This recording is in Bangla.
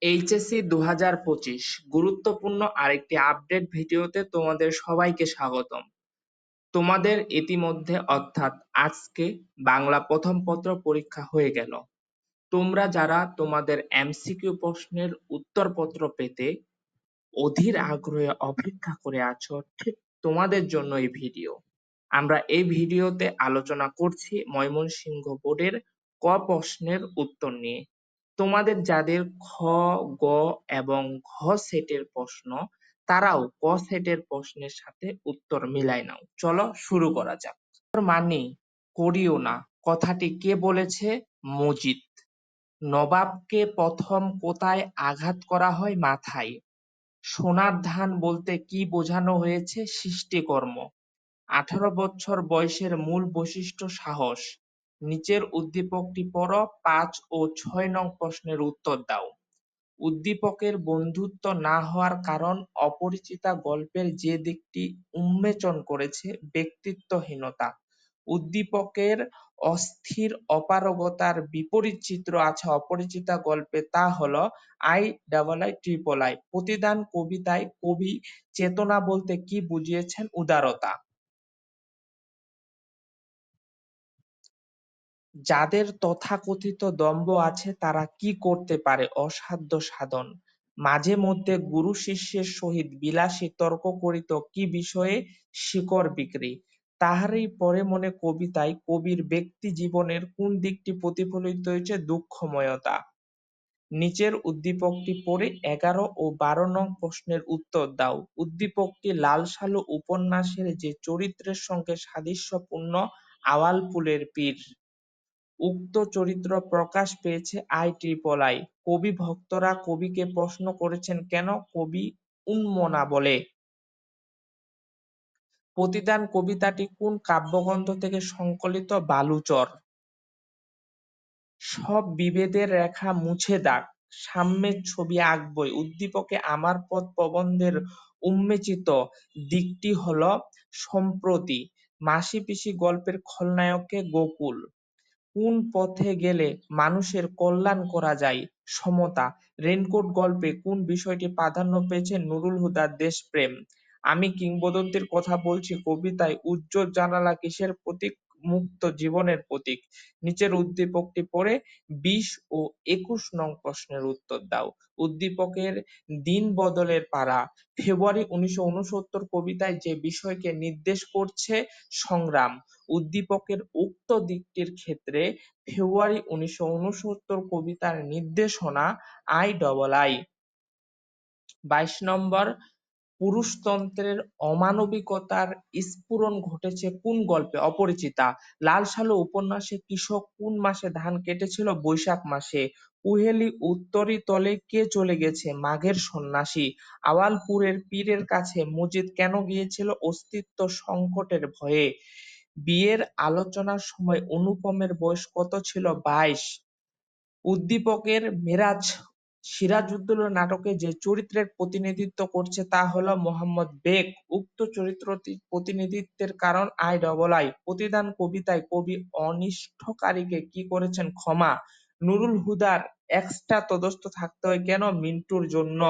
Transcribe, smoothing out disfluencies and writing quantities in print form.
এইচএসসি 2025 গুরুত্বপূর্ণ আরেকটি আপডেট ভিডিওতে তোমাদের সবাইকে স্বাগতম। তোমাদের ইতিমধ্যে অর্থাৎ আজকে বাংলা প্রথম পত্র পরীক্ষা হয়ে গেল। তোমরা যারা তোমাদের এমসিকিউ প্রশ্নের উত্তরপত্র পেতে অধীর আগ্রহে অপেক্ষা করে আছো, ঠিক তোমাদের জন্য এই ভিডিও। আমরা এই ভিডিওতে আলোচনা করছি ময়মনসিংহ বোর্ডের ক প্রশ্নের উত্তর নিয়ে। তোমাদের যাদের খ, গ এবং ঘ সেটের প্রশ্ন, তারাও ক সেটের প্রশ্নের সাথে উত্তর মিলায় নাও। চলো শুরু করা যাক। মানে করিও না কথাটি কে বলেছে? মজিদ। নবাবকে প্রথম কোথায় আঘাত করা হয়? মাথায়। সোনার ধান বলতে কি বোঝানো হয়েছে? সৃষ্টিকর্ম। 18 বছর বয়সের মূল বৈশিষ্ট্য সাহস। নিচের উদ্দীপকটি পড়ো, 5 ও 6 নং প্রশ্নের উত্তর দাও। উদ্দীপকের বন্ধুত্ব না হওয়ার কারণ? অপরিচিতা গল্পের যে দিকটি উন্মোচন করেছে ব্যক্তিত্বহীনতা। উদ্দীপকের অস্থির অপারগতার বিপরীত চিত্র আছে অপরিচিতা গল্পে, তা হলো IIII। প্রতিদান কবিতায় কবি চেতনা বলতে কি বুঝিয়েছেন? উদারতা। যাদের তথাকথিত দম্ভ আছে তারা কি করতে পারে? অসাধ্য সাধন। মাঝে মধ্যে গুরু শিষ্যের সহিত বিলাসী তর্ক করিত কি বিষয়ে? শিকড় বিক্রি। তাহারই পরে মনে কবিতায় কবির ব্যক্তি জীবনের কোন দিকটি প্রতিফলিত হয়েছে? দুঃখময়তা। নিচের উদ্দীপকটি পড়ে 11 ও 12 নং প্রশ্নের উত্তর দাও। উদ্দীপকটি লাল সালু উপন্যাসের যে চরিত্রের সঙ্গে সাদৃশ্যপূর্ণ? আওয়ালপুরের পীর। উক্ত চরিত্র প্রকাশ পেয়েছে IIII। কবি ভক্তরা কবিকে প্রশ্ন করেছেন কেন? কবি উন্মনা বলে। প্রতিদান কবিতাটি কোন কাব্যগ্রন্থ থেকে সংকলিত? বালুচর। সব বিভেদের রেখা মুছে দাগ, সাম্যের ছবি আঁকবই। উদ্দীপকে আমার পথ প্রবন্ধের উন্মোচিত দিকটি হলো সম্প্রতি। মাসি পিসি গল্পের খলনায়ককে? গোকুল। কোন পথে গেলে মানুষের কল্যাণ করা যায়? সমতা। রেইনকোট গল্পে কোন বিষয়টি প্রাধান্য পেয়েছে? নুরুল হুদার দেশপ্রেম। আমি কিংবদন্তির কথা বলছি কবিতায় উজ্জ্বল জানালা কিসের প্রতীক? মুক্ত জীবনের প্রতীক। নিচের উদ্দীপকটি পড়ে 20 ও 21 নং প্রশ্নের উত্তর দাও। উদ্দীপকের দিন বদলের পাড়া। ফেব্রুয়ারি 1969 কবিতায় যে বিষয়কে নির্দেশ করছে? সংগ্রাম। উদ্দীপকের উক্ত দিকটির ক্ষেত্রে ফেব্রুয়ারি 1969 কবিতার নির্দেশনা II। 22 নম্বর, পুরুষতন্ত্রের অমানবিকতার স্ফুরণ ঘটেছে কোন গল্পে? অপরিচিতা। লাল সালু উপন্যাসে কৃষক কোন মাসে ধান কেটেছিল? বৈশাখ মাসে। কুহেলি উত্তরি তলে কে চলে গেছে? মাঘের সন্ন্যাসী। আওয়ালপুরের পীরের কাছে মজিদ কেন গিয়েছিল? অস্তিত্ব সংকটের ভয়ে। বিয়ের আলোচনার সময় অনুপমের বয়স কত ছিল? 22। উদ্দীপকের মেরাজ সিরাজউদ্দৌলা নাটকে যে চরিত্রের প্রতিনিধিত্ব করছে তা হলো মোহাম্মদ বেগ। উক্ত চরিত্রটির প্রতিনিধিত্বের কারণ? II। প্রতিদান কবিতায় কবি অনিষ্টকারীকে কি করেছেন? ক্ষমা। নুরুল হুদার এক্সট্রা তদস্ত থাকতে হয় কেন? মিন্টুর জন্য।